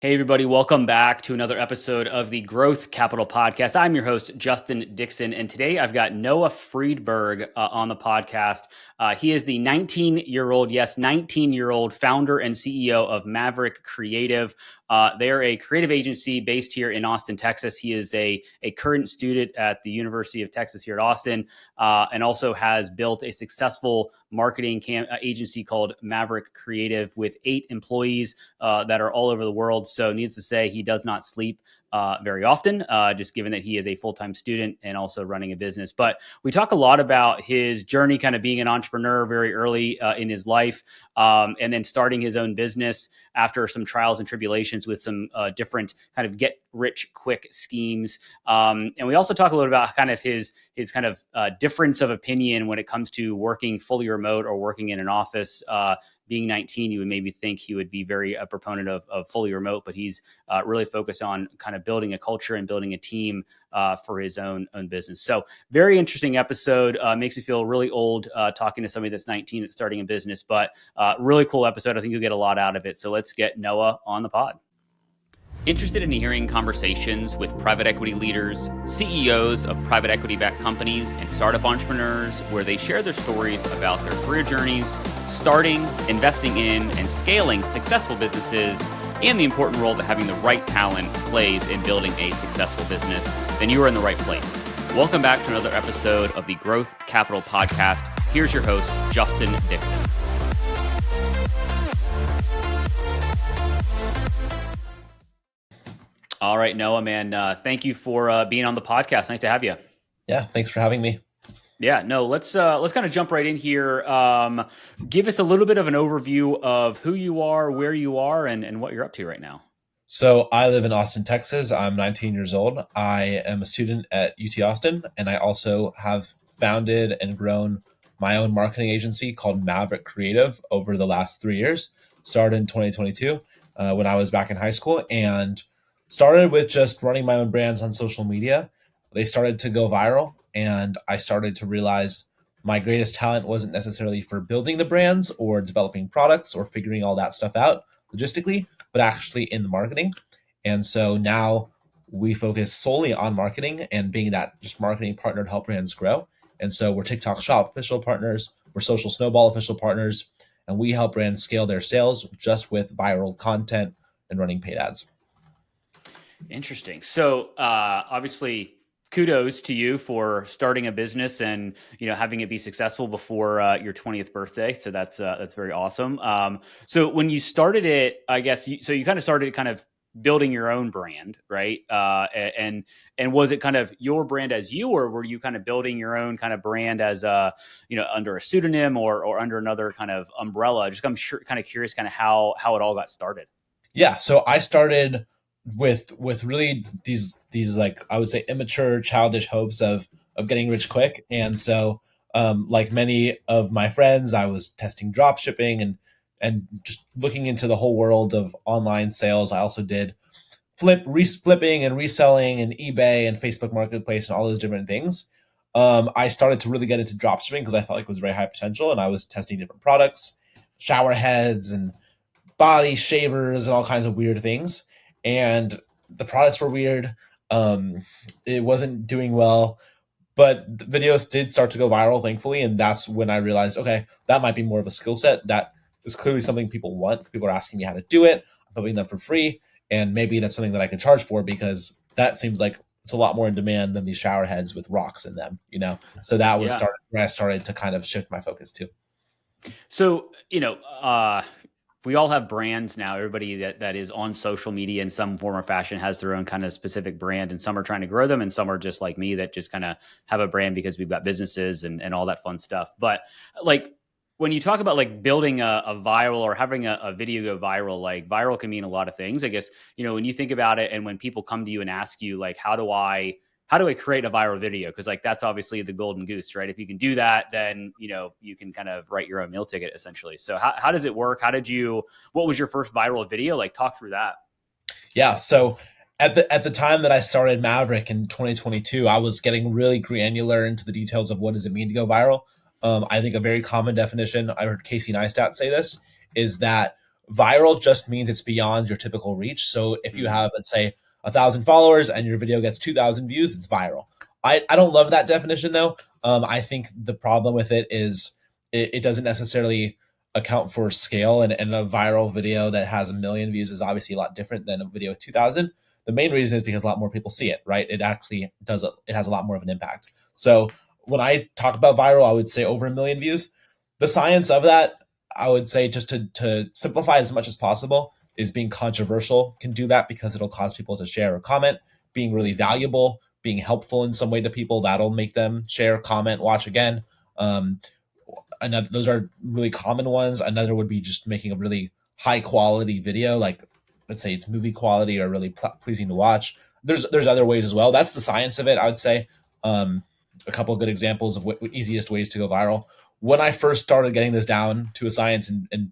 Hey, everybody, welcome back to another episode of the Growth Capital Podcast. I'm your host, Justin Dixon, and today I've got Noah Frydberg on the podcast. He is the 19-year-old founder and CEO of Maverick Creative. They are a creative agency based here in Austin, Texas. He is a current student at the University of Texas here at Austin, and also has built a successful marketing agency called Maverick Creative with 8 employees that are all over the world. So needless to say, he does not sleep very often, just given that he is a full-time student and also running a business. But we talk a lot about his journey kind of being an entrepreneur very early in his life, and then starting his own business after some trials and tribulations with some different kind of get-rich-quick schemes. And we also talk a little about kind of his kind of difference of opinion when it comes to working fully remote or working in an office. Being 19, you would maybe think he would be very a proponent of fully remote, but he's really focused on kind of building a culture and building a team for his own business. So very interesting episode. Makes me feel really old talking to somebody that's 19 that's starting a business, but really cool episode. I think you'll get a lot out of it. So let's get Noah on the pod. Interested in hearing conversations with private equity leaders, CEOs of private equity-backed companies, and startup entrepreneurs where they share their stories about their career journeys, starting, investing in, and scaling successful businesses, and the important role that having the right talent plays in building a successful business, then you are in the right place. Welcome back to another episode of the Growth Capital Podcast. Here's your host, Justin Dixon. All right, Noah, man, thank you for being on the podcast. Nice to have you. Yeah, thanks for having me. Yeah, no, let's kind of jump right in here. Give us a little bit of an overview of who you are, where you are, and what you're up to right now. So I live in Austin, Texas. I'm 19 years old. I am a student at UT Austin, and I also have founded and grown my own marketing agency called Maverick Creative over the last 3 years. Started in 2022 when I was back in high school, and started with just running my own brands on social media. They started to go viral, and I started to realize my greatest talent wasn't necessarily for building the brands or developing products or figuring all that stuff out logistically, but actually in the marketing. And so now we focus solely on marketing and being that just marketing partner to help brands grow. And so we're TikTok Shop official partners, we're Social Snowball official partners, and we help brands scale their sales just with viral content and running paid ads. Interesting. So obviously, kudos to you for starting a business and having it be successful before your 20th birthday. So that's very awesome. So when you started it, I guess you kind of started kind of building your own brand, right? And was it kind of your brand as you, or were you kind of building your own kind of brand as under a pseudonym or under another kind of umbrella? Just I'm sure kind of curious kind of how it all got started. Yeah, so I started with really these like I would say immature childish hopes of getting rich quick. And so like many of my friends, I was testing drop shipping and just looking into the whole world of online sales. I also did flipping and reselling and eBay and Facebook Marketplace and all those different things. I started to really get into drop shipping because I felt like it was very high potential, and I was testing different products, shower heads and body shavers and all kinds of weird things. And the products were weird. It wasn't doing well, but the videos did start to go viral, thankfully. And that's when I realized, okay, that might be more of a skill set. That is clearly something people want. People are asking me how to do it. I'm putting them for free. And maybe that's something that I can charge for, because that seems like it's a lot more in demand than these shower heads with rocks in them. So that was Yeah. where I started to kind of shift my focus to. So, we all have brands now. Everybody that is on social media in some form or fashion has their own kind of specific brand, and some are trying to grow them, and some are just like me that just kind of have a brand because we've got businesses and all that fun stuff. But like when you talk about like building a viral or having a video go viral, like viral can mean a lot of things. I guess, when you think about it and when people come to you and ask you like, how do I create a viral video? Because like that's obviously the golden goose, right? If you can do that, then you can kind of write your own meal ticket essentially. So how does it work? What was your first viral video? Like talk through that. Yeah. So at the time that I started Maverick in 2022, I was getting really granular into the details of what does it mean to go viral. I think a very common definition, I heard Casey Neistat say this, is that Viral just means it's beyond your typical reach. So if you Mm. have, let's say, 1,000 followers and your video gets 2,000 views, it's viral. I don't love that definition though. I think the problem with it is it doesn't necessarily account for scale, and a viral video that has 1 million views is obviously a lot different than a video with 2,000. The main reason is because a lot more people see it, right? It actually it has a lot more of an impact. So when I talk about viral, I would say over 1 million views. The science of that, I would say, just to simplify as much as possible, is being controversial can do that because it'll cause people to share or comment. Being really Mm. valuable, being helpful in some way to people, that'll make them share, comment, watch again. Um, those are really common ones. Another would be just making a really high quality video, like let's say it's movie quality or really pleasing to watch. There's other ways as well. That's the science of it, I would say. Um, a couple of good examples of what easiest ways to go viral. When I first started getting this down to a science and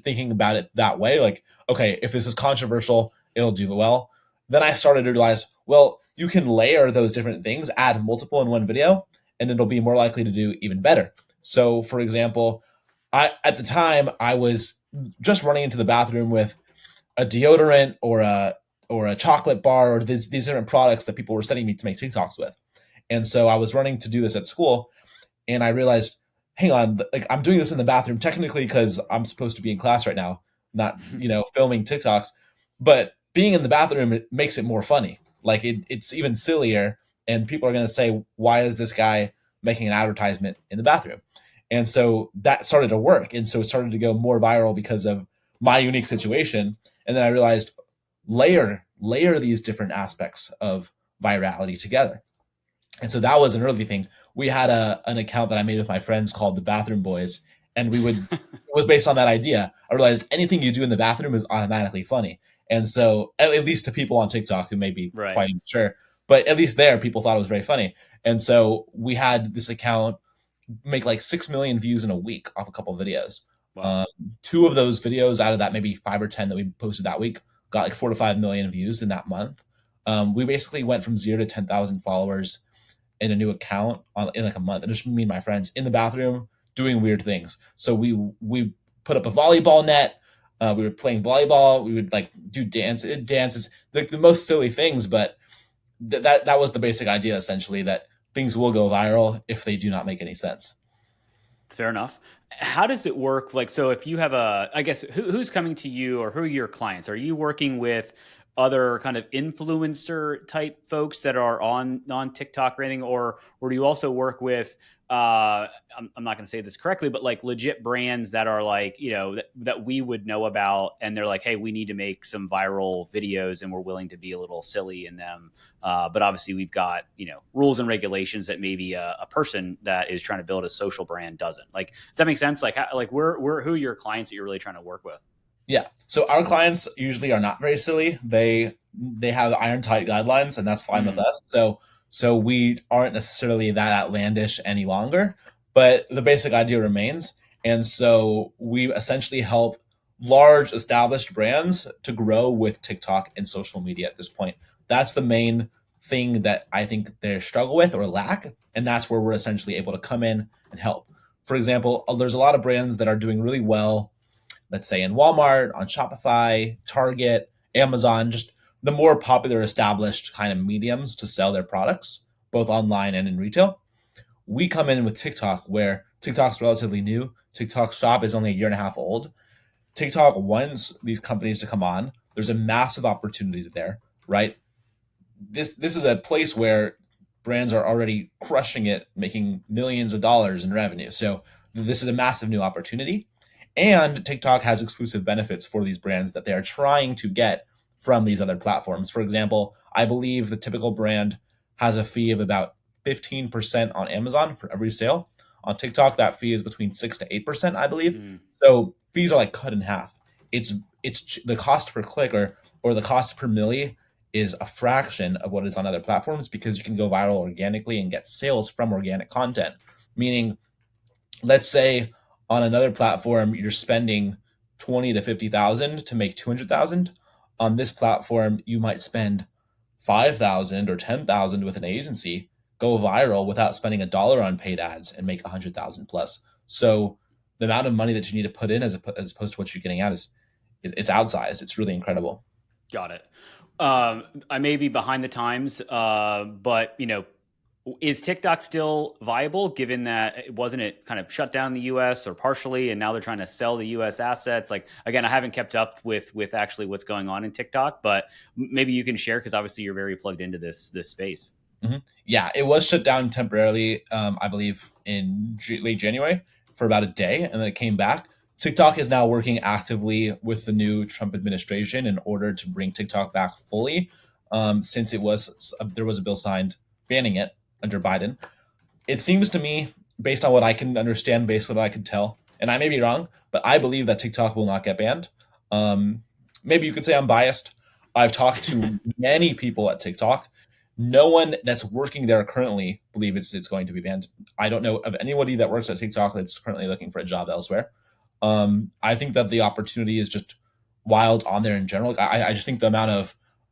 thinking about it that way, like, okay, if this is controversial, it'll do well. Then I started to realize, well, you can layer those different things, add multiple in one video, and it'll be more likely to do even better. So, for example, I at the time I was just running into the bathroom with a deodorant or a chocolate bar or these different products that people were sending me to make TikToks with. And so I was running to do this at school, and I realized, hang on, like I'm doing this in the bathroom technically because I'm supposed to be in class right now, not filming TikToks. But being in the bathroom, it makes it more funny. Like it's even sillier, and people are going to say, why is this guy making an advertisement in the bathroom? And so that started to work, and so it started to go more viral because of my unique situation. And then I realized, layer these different aspects of virality together. And so that was an early thing. We had an account that I made with my friends called the Bathroom Boys, and it was based on that idea. I realized anything you do in the bathroom is automatically funny, and so at least to people on TikTok who may be Right. quite immature, but at least there people thought it was very funny. And so we had this account make like 6 million views in a week off a couple of videos. Wow. Um, Two of those videos out of that maybe 5 or 10 that we posted that week got like 4 to 5 million views in that month. We basically went from 0 to 10,000 followers in a new account in like a month, and just me and my friends in the bathroom doing weird things. So we put up a volleyball net. We were playing volleyball. We would like do dances, like the most silly things, but that was the basic idea essentially, that things will go viral if they do not make any sense. Fair enough. How does it work? Like, so if you have I guess, who's coming to you, or who are your clients? Are you working with other kind of influencer type folks that are on TikTok or anything, or do you also work with, I'm not going to say this correctly, but like legit brands that are like, that we would know about, and they're like, hey, we need to make some viral videos, and we're willing to be a little silly in them. But obviously, we've got rules and regulations that maybe a person that is trying to build a social brand doesn't. Like, does that make sense? Like, who are your clients that you're really trying to work with? Yeah. So our clients usually are not very silly. They have iron tight guidelines, and that's fine with Mm. us. So we aren't necessarily that outlandish any longer, but the basic idea remains. And so we essentially help large established brands to grow with TikTok and social media at this point. That's the main thing that I think they struggle with or lack, and that's where we're essentially able to come in and help. For example, there's a lot of brands that are doing really well, let's say in Walmart, on Shopify, Target, Amazon, just the more popular established kind of mediums to sell their products, both online and in retail. We come in with TikTok, where TikTok's relatively new. TikTok Shop is only a year and a half old. TikTok wants these companies to come on. There's a massive opportunity there, right? This is a place where brands are already crushing it, making millions of dollars in revenue. So this is a massive new opportunity. And TikTok has exclusive benefits for these brands that they are trying to get from these other platforms. For example, I believe the typical brand has a fee of about 15% on Amazon for every sale. On TikTok, that fee is between 6 to 8%, I believe. Mm. So fees are like cut in half. It's the cost per click, or the cost per milli is a fraction of what is on other platforms, because you can go viral organically and get sales from organic content. Meaning, let's say on another platform you're spending 20 to 50,000 to make 200,000. On this platform you might spend 5,000 or 10,000 with an agency, go viral without spending $1 on paid ads, and make 100,000 plus. So the amount of money that you need to put in as opposed to what you're getting out it's outsized. It's really incredible. Got it. I may be behind the times, but is TikTok still viable given that it wasn't it kind of shut down in the US or partially, and now they're trying to sell the US assets? Like again, I haven't kept up with actually what's going on in TikTok, but maybe you can share because obviously you're very plugged into this space. Yeah, it was shut down temporarily, I believe, in late January for about a day, and then it came back. TikTok is now working actively with the new Trump administration in order to bring TikTok back fully, since there was a bill signed banning it under Biden. It seems to me, based on what I can understand, based on what I can tell, and I may be wrong, but I believe that TikTok will not get banned. Um, Maybe you could say I'm biased. I've talked to many people at TikTok. No one that's working there currently believes it's going to be banned. I don't know of anybody that works at TikTok that's currently looking for a job elsewhere. I think that the opportunity is just wild on there in general. I just think the amount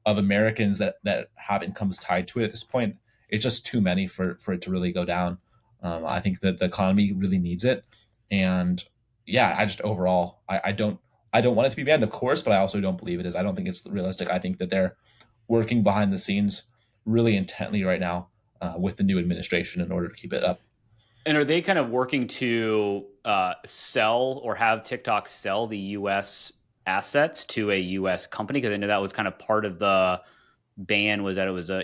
of Americans that have incomes tied to it at this point, it's just too many for it to really go down. I think that the economy really needs it, and yeah, I just overall I don't want it to be banned, of course, but I also don't believe it is. I don't think it's realistic. I think that they're working behind the scenes really intently right now with the new administration in order to keep it up. And are they kind of working to sell or have TikTok sell the U.S. assets to a U.S. company? Because I know that was kind of part of the ban was that it was a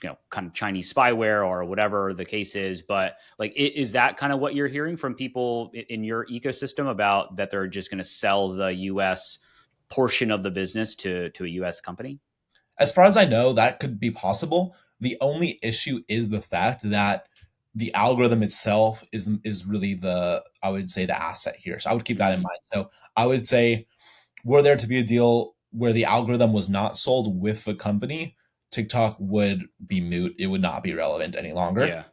kind of Chinese spyware or whatever the case is. But like, is that kind of what you're hearing from people in your ecosystem about that they're just going to sell the U.S. portion of the business to a U.S. company? As far as I know, that could be possible. The only issue is the fact that the algorithm itself is really the I would say the asset here. So I would keep that in Mm, mind. So I would say were there to be a deal where the algorithm was not sold with the company, TikTok would be moot. It would not be relevant any longer. yeah.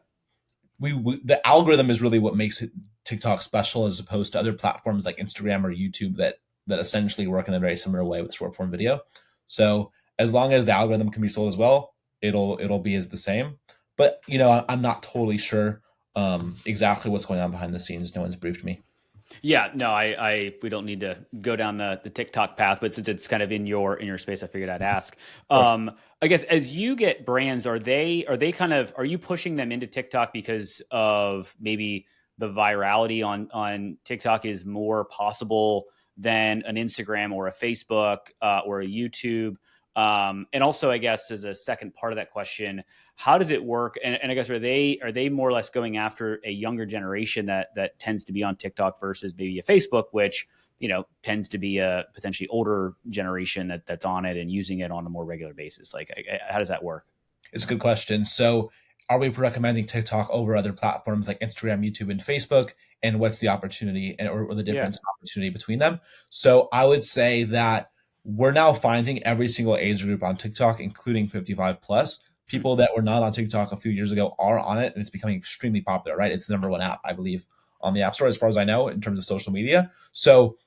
We the algorithm is really what makes it TikTok special as opposed to other platforms like Instagram or YouTube that essentially work in a very similar way with short form video. So as long as the algorithm can be sold as well, it'll be as the same. But I'm not totally sure exactly what's going on behind the scenes. No one's briefed me. Yeah, no, we don't need to go down the TikTok path, but since it's kind of in your space, I figured I'd ask. Of course. I guess as you get brands, are they kind of are you pushing them into TikTok because of maybe the virality on TikTok is more possible than an Instagram or a Facebook or a YouTube? And also, I guess as a second part of that question, how does it work? And I guess are they more or less going after a younger generation that tends to be on TikTok versus maybe a Facebook, which tends to be a potentially older generation that's on it and using it on a more regular basis? Like, how does that work? It's a good question. So, are we recommending TikTok over other platforms like Instagram, YouTube, and Facebook? And what's the opportunity or the Yeah. difference in opportunity between them? So, I would say that we're now finding every single age group on TikTok, including 55 plus. Hmm. People that were not on TikTok a few years ago are on it, and it's becoming extremely popular, right? It's the number one app, I believe, on the App Store, as far as I know, in terms of social media. So,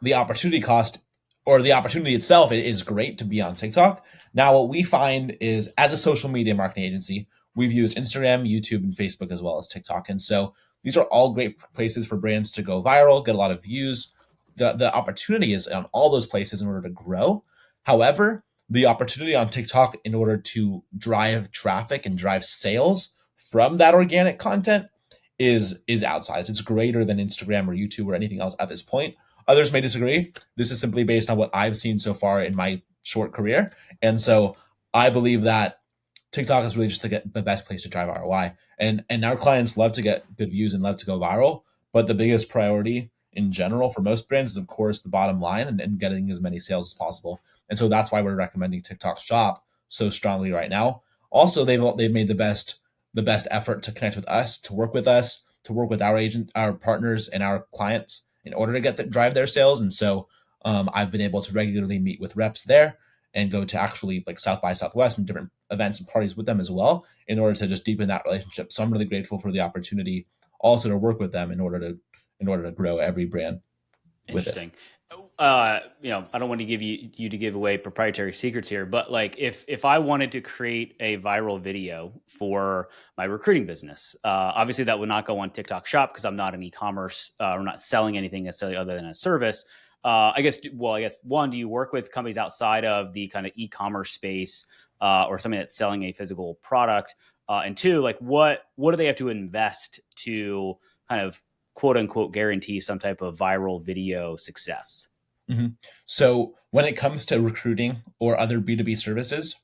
the opportunity cost or the opportunity itself is great to be on TikTok. Now, what we find is as a social media marketing agency, we've used Instagram, YouTube, and Facebook as well as TikTok. And so these are all great places for brands to go viral, get a lot of views. The opportunity is on all those places in order to grow. However, the opportunity on TikTok in order to drive traffic and drive sales from that organic content is outsized. It's greater than Instagram or YouTube or anything else at this point. Others may disagree. This is simply based on what I've seen so far in my short career. And so I believe that TikTok is really just the best place to drive ROI. And our clients love to get good views and love to go viral. But the biggest priority in general for most brands is, of course, the bottom line and getting as many sales as possible. And so that's why we're recommending TikTok Shop so strongly right now. Also, they've made the best effort to connect with us, to work with us, to work with our partners, and our clients in order to drive their sales. And so I've been able to regularly meet with reps there and go to actually like South by Southwest and different events and parties with them as well in order to just deepen that relationship. So I'm really grateful for the opportunity also to work with them in order to grow every brand with it. Interesting. I don't want to give you to give away proprietary secrets here, but like if I wanted to create a viral video for my recruiting business, obviously that would not go on TikTok Shop because I'm not an e-commerce or not selling anything necessarily other than a service. I guess one, do you work with companies outside of the kind of e-commerce space, or something that's selling a physical product? And two, like what do they have to invest to kind of quote unquote guarantee some type of viral video success? hmm So when it comes to recruiting or other B2B services,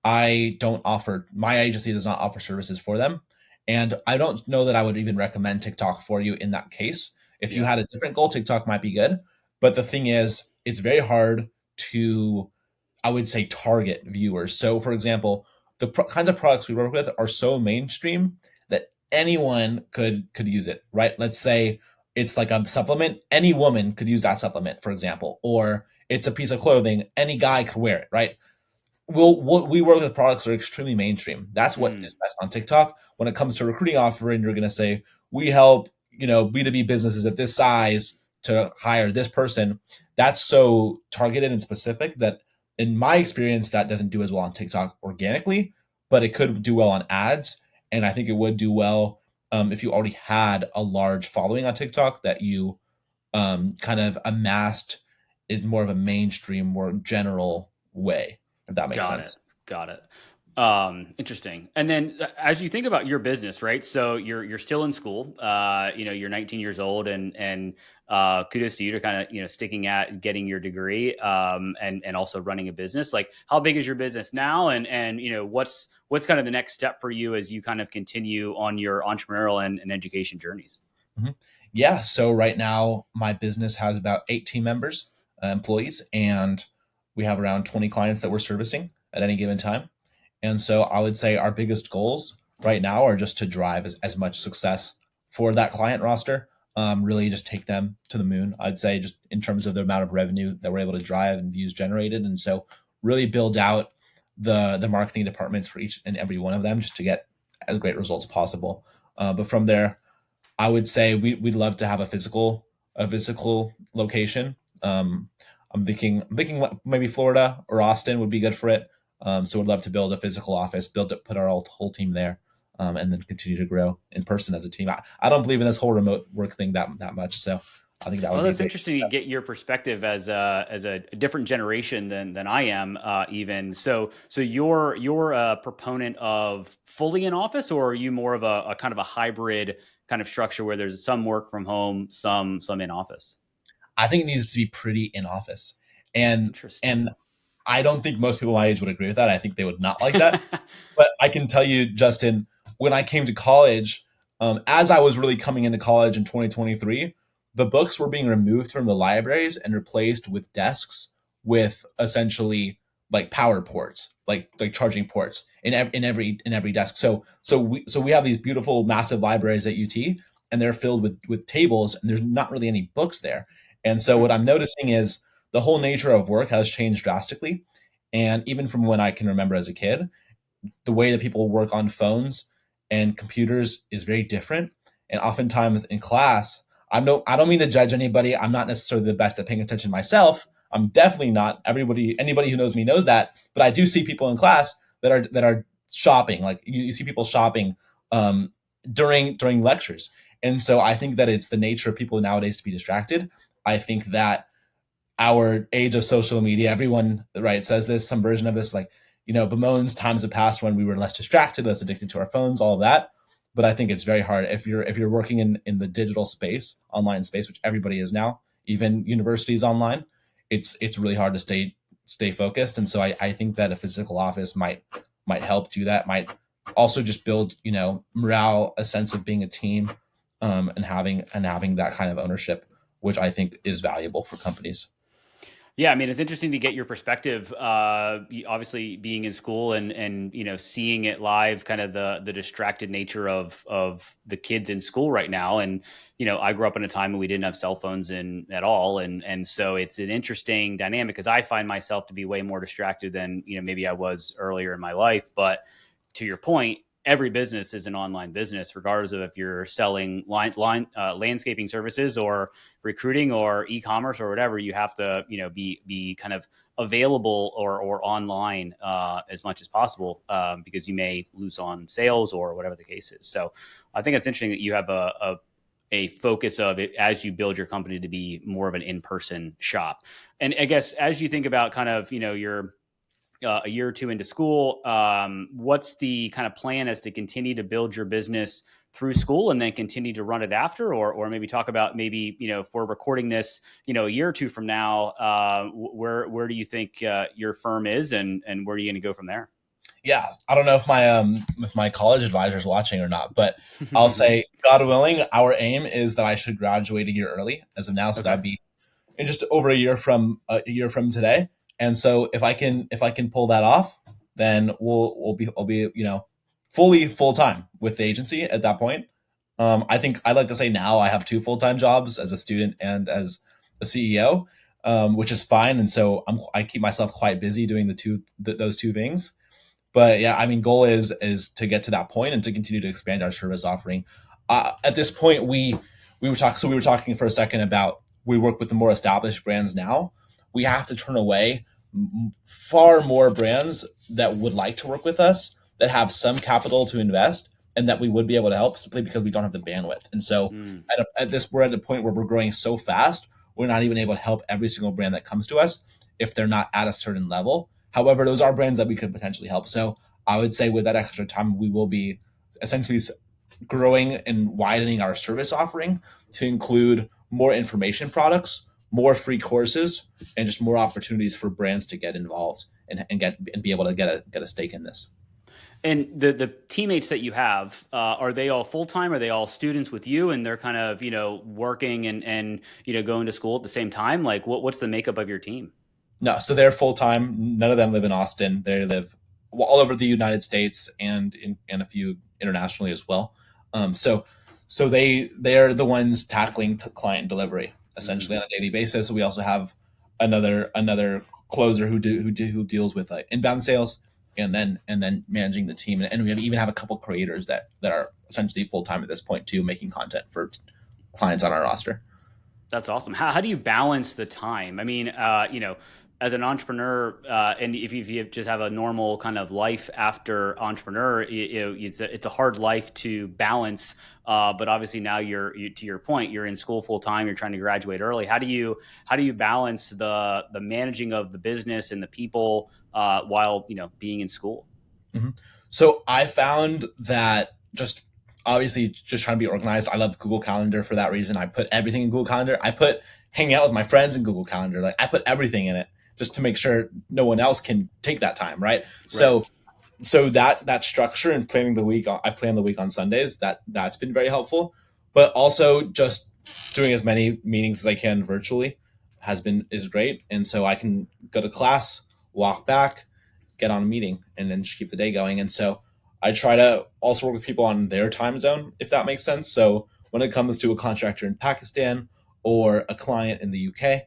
I don't offer, my agency does not offer services for them. And I don't know that I would even recommend TikTok for you in that case. If you Yeah. had a different goal, TikTok might be good. But the thing is, it's very hard to, I would say, target viewers. So, for example, the kinds of products we work with are so mainstream that anyone could use it, right? Let's say it's like a supplement, any woman could use that supplement, for example, or it's a piece of clothing, any guy could wear it, right? We work with products that are extremely mainstream. That's what Mm, is best on TikTok. When it comes to recruiting offering, you're going to say, we help, B2B businesses at this size to hire this person. That's so targeted and specific that in my experience, that doesn't do as well on TikTok organically, but it could do well on ads. And I think it would do well if you already had a large following on TikTok that you kind of amassed in more of a mainstream, more general way, if that makes got it. sense. Got it. Interesting. And then as you think about your business, right? So you're still in school. You're 19 years old, and kudos to you to kind of sticking at getting your degree, and also running a business. Like, how big is your business now, and what's kind of the next step for you as you kind of continue on your entrepreneurial and education journeys? Mhm. Yeah. So right now, my business has about 8 team members, employees, and we have around 20 clients that we're servicing at any given time. And so I would say our biggest goals right now are just to drive as much success for that client roster. Really just take them to the moon. I'd say just in terms of the amount of revenue that we're able to drive and views generated. And so really build out the marketing departments for each and every one of them just to get as great results possible. But from there, I would say we'd love to have a physical location. I'm thinking maybe Florida or Austin would be good for it. So we'd love to build a physical office, build it, put our whole team there, and then continue to grow in person as a team. I don't believe in this whole remote work thing that much, so I think that would Well, be a that's great. interesting to get your perspective as a different generation than I am, even. So you're a proponent of fully in office, or are you more of a kind of a hybrid kind of structure where there's some work from home, some in office? I think it needs to be pretty in office, and Interesting. and I don't think most people my age would agree with that. I think they would not like that. But I can tell you, Justin, when I came to college, as I was really coming into college in 2023, the books were being removed from the libraries and replaced with desks with essentially like power ports, like charging ports in every desk. So we have these beautiful massive libraries at UT, and they're filled with tables, and there's not really any books there. And so Hmm. what I'm noticing is the whole nature of work has changed drastically. And even from when I can remember as a kid, the way that people work on phones and computers is very different. And oftentimes in class, I don't mean to judge anybody. I'm not necessarily the best at paying attention myself. I'm definitely not. Anybody who knows me knows that. But I do see people in class that are shopping. Like you see people shopping um, during lectures. And so I think that it's the nature of people nowadays to be distracted. I think that our age of social media, everyone right says this, some version of this, like bemoans times have passed when we were less distracted, less addicted to our phones, all of that. But I think it's very hard if you're working in the digital space, online space, which everybody is now, even universities online. It's really hard to stay focused, and so I think that a physical office might help do that. Might also just build morale, a sense of being a team, and having that kind of ownership, which I think is valuable for companies. Yeah, I mean, it's interesting to get your perspective. Obviously, being in school and seeing it live, kind of the distracted nature of the kids in school right now. And I grew up in a time when we didn't have cell phones in at all, and so it's an interesting dynamic because I find myself to be way more distracted than maybe I was earlier in my life. But to your point, every business is an online business, regardless of if you're selling landscaping services or recruiting or e-commerce or whatever. You have to be kind of available or online as much as possible, because you may lose on sales or whatever the case is. So I think it's interesting that you have a focus of it as you build your company to be more of an in-person shop. And I guess as you think about kind of, your a year or two into school, what's the kind of plan as to continue to build your business through school and then continue to run it after, or maybe talk about maybe, if we're recording this, a year or two from now, where do you think your firm is, and where are you going to go from there? Yeah, I don't know if my college advisor is watching or not, but I'll say, God willing, our aim is that I should graduate a year early as of now, so Okay. that'd be in just over a year from today. And so if I can pull that off, then I'll be fully full time with the agency at that point. I think I'd like to say now I have two full time jobs as a student and as a CEO, which is fine. And so I keep myself quite busy doing those two things. But yeah, I mean, goal is to get to that point and to continue to expand our service offering. At this point, we were talking for a second about we work with the more established brands now. We have to turn away far more brands that would like to work with us, that have some capital to invest, and that we would be able to help simply because we don't have the bandwidth. And so Mm. we're at a point where we're growing so fast, we're not even able to help every single brand that comes to us if they're not at a certain level. However, those are brands that we could potentially help. So I would say with that extra time, we will be essentially growing and widening our service offering to include more information products, more free courses, and just more opportunities for brands to get involved and be able to get a stake in this. And the teammates that you have, are they all full time? Are they all students with you, and they're kind of, working and going to school at the same time? Like, what's the makeup of your team? No, so they're full time. None of them live in Austin. They live all over the United States and a few internationally as well. So they're the ones tackling client delivery Mm. essentially on a daily basis. We also have another closer who deals with inbound sales and then managing the team, and we even have a couple creators that are essentially full time at this point too, making content for clients on our roster. That's awesome. How do you balance the time? I mean, as an entrepreneur, and if you just have a normal kind of life after entrepreneur, it's a hard life to balance. But obviously now to your point, you're in school full time. You're trying to graduate early. How do you balance the managing of the business and the people while being in school? Mhm. So I found that just obviously just trying to be organized. I love Google Calendar for that reason. I put everything in Google Calendar. I put hanging out with my friends in Google Calendar. Like I put everything in it just to make sure no one else can take that time, right? Right. So that structure and planning the week, I plan the week on Sundays. That's been very helpful. But also just doing as many meetings as I can virtually is great. And so I can go to class, walk back, get on a meeting, and then just keep the day going. And so I try to also work with people on their time zone, if that makes sense. So when it comes to a contractor in Pakistan or a client in the UK,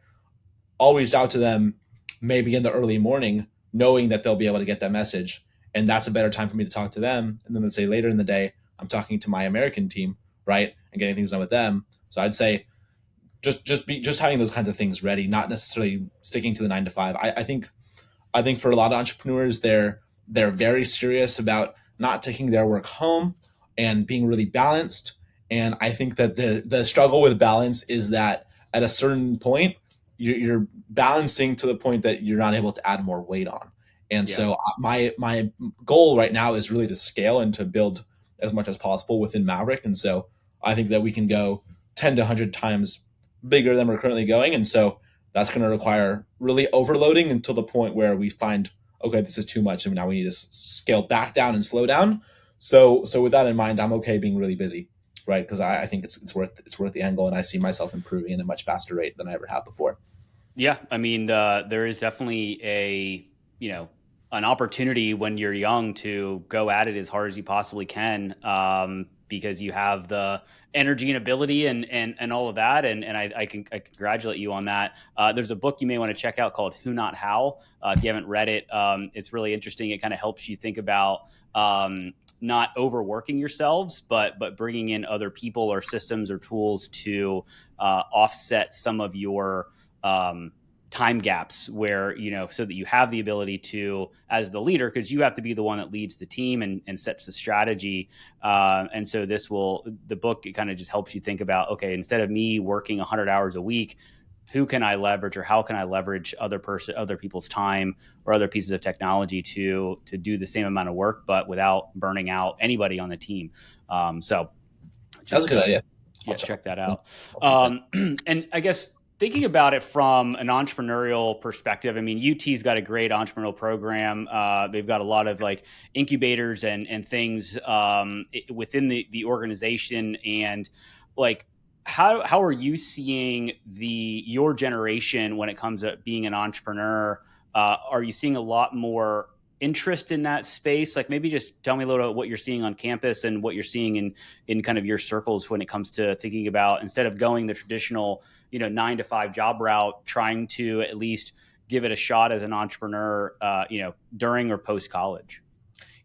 I'll reach out to them maybe in the early morning, knowing that they'll be able to get that message. And that's a better time for me to talk to them. And then let's say later in the day, I'm talking to my American team, right? And getting things done with them. So I'd say just having those kinds of things ready, not necessarily sticking to the 9 to 5. I think for a lot of entrepreneurs, they're very serious about not taking their work home and being really balanced. And I think that the struggle with balance is that at a certain point, you're balancing to the point that you're not able to add more weight on. And Yeah. so my goal right now is really to scale and to build as much as possible within Maverick. And so I think that we can go 10 to 100 times bigger than we're currently going. And so that's going to require really overloading until the point where we find, okay, this is too much and now we need to scale back down and slow down. So with that in mind, I'm okay being really busy, right? Because I think it's worth the angle, and I see myself improving at a much faster rate than I ever have before. Yeah, I mean, there is definitely you know, an opportunity when you're young to go at it as hard as you possibly can, because you have the energy and ability and all of that. And I congratulate you on that. There's a book you may want to check out called Who Not How. If you haven't read it, it's really interesting. It kind of helps you think about not overworking yourselves, but bringing in other people or systems or tools to offset some of your um, time gaps where, so that you have the ability to, as the leader, because you have to be the one that leads the team and sets the strategy. And so the book, it kind of just helps you think about, okay, instead of me working 100 hours a week, who can I leverage, or how can I leverage other people's time or other pieces of technology to do the same amount of work, but without burning out anybody on the team. So That's a just good idea. yeah, check that out. I'll keep that. And I guess thinking about it from an entrepreneurial perspective, I mean, UT's got a great entrepreneurial program. They've got a lot of like incubators and things within the organization. And like, how are you seeing your generation when it comes to being an entrepreneur? Are you seeing a lot more interest in that space? Like, maybe just tell me a little about what you're seeing on campus and what you're seeing in kind of your circles when it comes to thinking about, instead of going the traditional 9 to 5 job route, trying to at least give it a shot as an entrepreneur during or post college.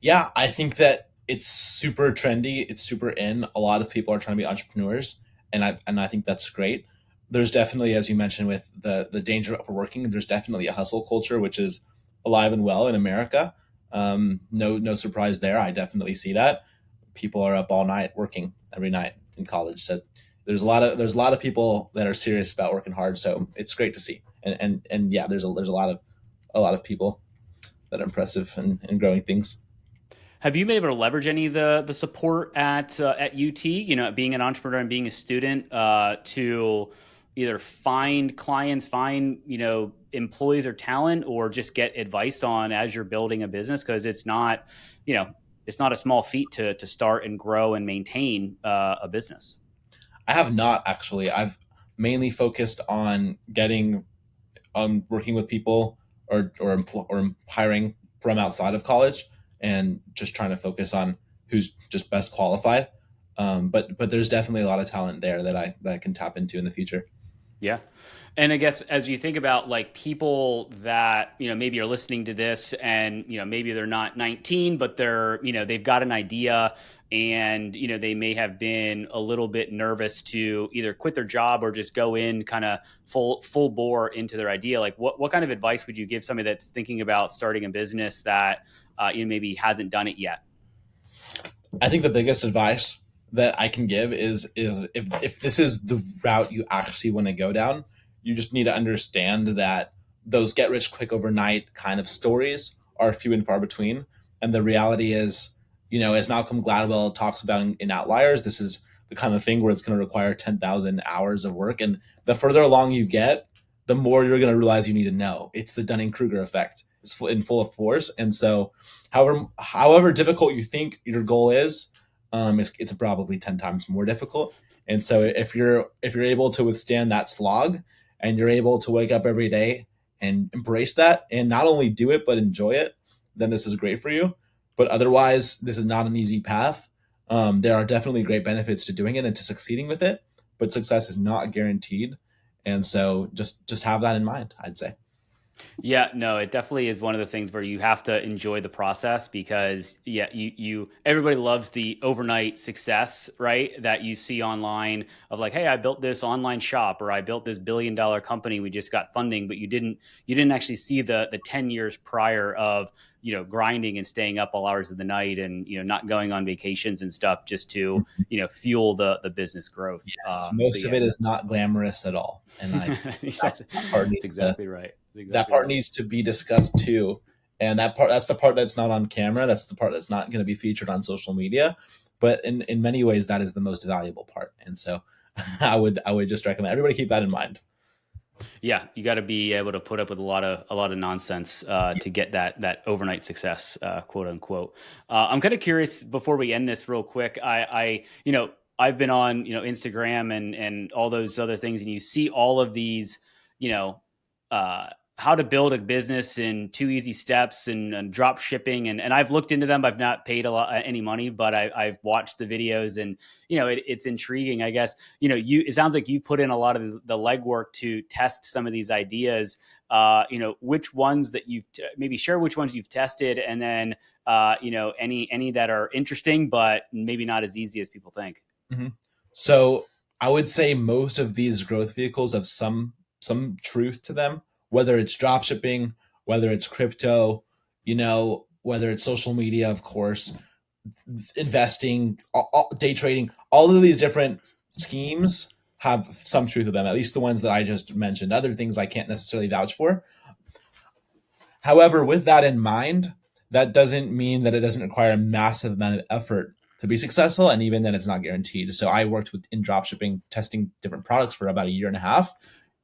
Yeah, I think that it's super trendy. It's super in. A lot of people are trying to be entrepreneurs, and I think that's great. There's definitely, as you mentioned, with the danger of working, there's definitely a hustle culture which is alive and well in America. No surprise there. I definitely see that. People are up all night working every night in college. So there's a lot of people that are serious about working hard. So it's great to see. And yeah, there's a lot of people that are impressive and growing things. Have you been able to leverage any of the support at UT? Being an entrepreneur and being a student, to either find clients, find employees or talent, or just get advice on as you're building a business, because you know it's not a small feat to start and grow and maintain a business. I have not actually. I've mainly focused on getting on working with people or hiring from outside of college and just trying to focus on who's just best qualified. But there's definitely a lot of talent there that I can tap into in the future. Yeah. And I guess as you think about like people that, maybe are listening to this and, maybe they're not 19, but they've got an idea, and, they may have been a little bit nervous to either quit their job or just go in kind of full bore into their idea. Like what kind of advice would you give somebody that's thinking about starting a business that, maybe hasn't done it yet? I think the biggest advice that I can give is if this is the route you actually want to go down, you just need to understand that those get rich quick overnight kind of stories are few and far between. And the reality is, as Malcolm Gladwell talks about in Outliers, this is the kind of thing where it's going to require 10,000 hours of work. And the further along you get, the more you're going to realize you need to know. It's the Dunning-Kruger effect. It's in full of force. And so however difficult you think your goal is, it's probably 10 times more difficult. And so if you're able to withstand that slog and you're able to wake up every day and embrace that and not only do it but enjoy it, then this is great for you. But otherwise, this is not an easy path. There are definitely great benefits to doing it and to succeeding with it, but success is not guaranteed. And so just have that in mind, I'd say. Yeah, no, it definitely is one of the things where you have to enjoy the process, because yeah, everybody loves the overnight success, right? That you see online of like, hey, I built this online shop, or I built this $1 billion company. We just got funding, but you didn't actually see the 10 years prior of, grinding and staying up all hours of the night, and, not going on vacations and stuff just to, fuel the business growth. Yes, So most of yeah, it is not glamorous at all, and that's that part needs to exactly right. That's that exactly part right. needs to be discussed too. And that's the part that's not on camera. That's the part that's not going to be featured on social media. But in many ways, that is the most valuable part. And so, I would just recommend everybody keep that in mind. Yeah, you got to be able to put up with a lot of nonsense to get that overnight success, quote unquote. I'm kind of curious before we end this real quick. I've been on Instagram and all those other things, and you see all of these you know uh, how to build a business in 2 easy steps, and drop shipping, and I've looked into them. I've not paid any money, but I've watched the videos, and it's intriguing. I guess it sounds like you put in a lot of the legwork to test some of these ideas. Which ones that maybe share which ones you've tested, and then any that are interesting but maybe not as easy as people think. Mhm. So I would say most of these growth vehicles have some truth to them. whether it's drop shipping, whether it's crypto, whether it's social media, of course, investing, day trading, all of these different schemes have some truth to them, at least the ones that I just mentioned. Other things I can't necessarily vouch for. However, with that in mind, that doesn't mean that it doesn't require a massive amount of effort to be successful, and even then it's not guaranteed. So I worked in dropshipping, testing different products for about a year and a half,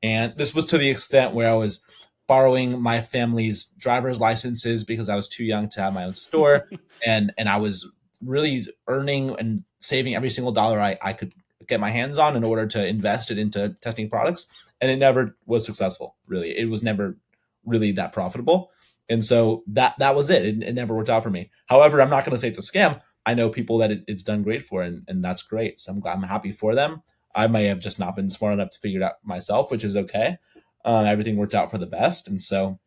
and this was to the extent where I was borrowing my family's driver's licenses because I was too young to have my own store, and I was really earning and saving every single dollar I could get my hands on in order to invest it into testing products, and it never was successful. Really, it was never really that profitable, and so that was it. It never worked out for me. However, I'm not going to say it's a scam. I know people that it's done great for, and that's great. So I'm happy for them. I may have just not been smart enough to figure it out myself, which is okay. Everything worked out for the best, and so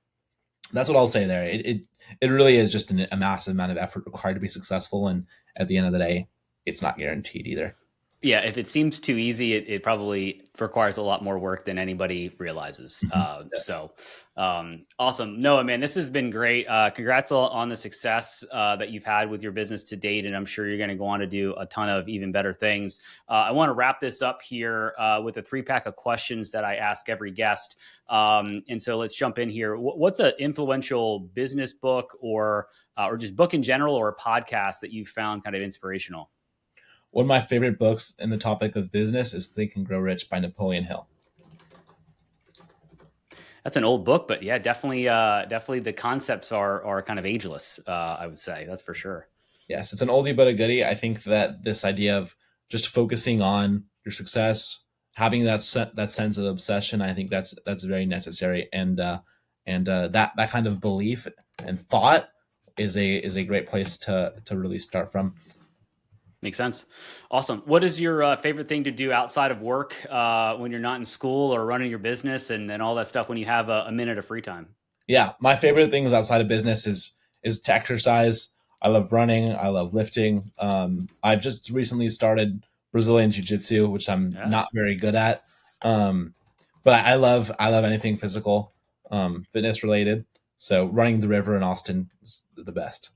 that's what I'll say there. It really is just a massive amount of effort required to be successful, and at the end of the day, it's not guaranteed either. Yeah, if it seems too easy, it probably requires a lot more work than anybody realizes. Yes. So awesome. Noah, man, this has been great. Congrats on the success that you've had with your business to date. And I'm sure you're going to go on to do a ton of even better things. I want to wrap this up here with a 3-pack of questions that I ask every guest. And so let's jump in here. What's an influential business book or just book in general, or a podcast that you found kind of inspirational? One of my favorite books in the topic of business is Think and Grow Rich by Napoleon Hill. That's an old book, but yeah, definitely the concepts are kind of ageless. I would say, that's for sure. Yes, it's an oldie but a goodie. I think that this idea of just focusing on your success, having that sense of obsession, I think that's very necessary, and that kind of belief and thought is a great place to really start from. Makes sense. Awesome. What is your favorite thing to do outside of work when you're not in school or running your business and all that stuff when you have a minute of free time? Yeah, my favorite things outside of business is to exercise. I love running. I love lifting. I've just recently started Brazilian Jiu-Jitsu, which I'm not very good at. But I love anything physical, fitness related. So running the river in Austin is the best.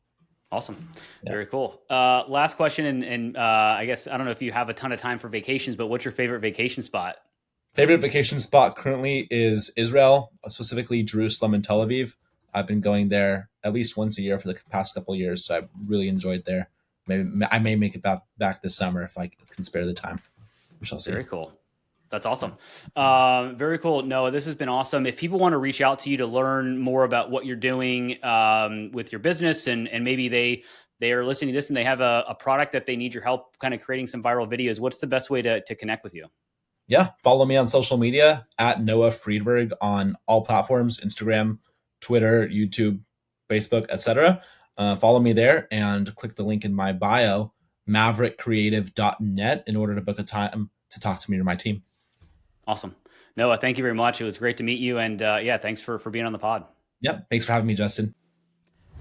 Awesome. Yeah. Very cool. Last question. And I guess, I don't know if you have a ton of time for vacations, but what's your favorite vacation spot? Favorite vacation spot currently is Israel, specifically Jerusalem and Tel Aviv. I've been going there at least once a year for the past couple of years. So I've really enjoyed there. Maybe I may make it back this summer if I can spare the time. We shall see. Very cool. That's awesome. Very cool. Noah, this has been awesome. If people want to reach out to you to learn more about what you're doing with your business, and maybe they are listening to this and they have a product that they need your help kind of creating some viral videos, what's the best way to connect with you? Yeah, follow me on social media at Noah Frydberg on all platforms: Instagram, Twitter, YouTube, Facebook, etc. Follow me there and click the link in my bio, maverickcreative.net, in order to book a time to talk to me or my team. Awesome. Noah, thank you very much. It was great to meet you. And thanks for being on the pod. Yep. Thanks for having me, Justin.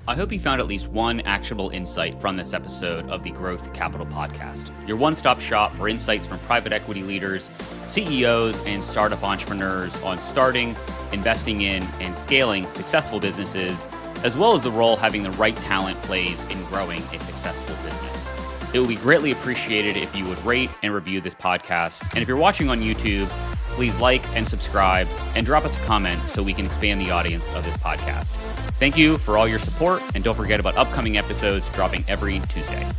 I hope you found at least one actionable insight from this episode of the Growth Capital Podcast, your one-stop shop for insights from private equity leaders, CEOs, and startup entrepreneurs on starting, investing in, and scaling successful businesses, as well as the role having the right talent plays in growing a successful business. It would be greatly appreciated if you would rate and review this podcast. And if you're watching on YouTube, please like and subscribe and drop us a comment so we can expand the audience of this podcast. Thank you for all your support, and don't forget about upcoming episodes dropping every Tuesday.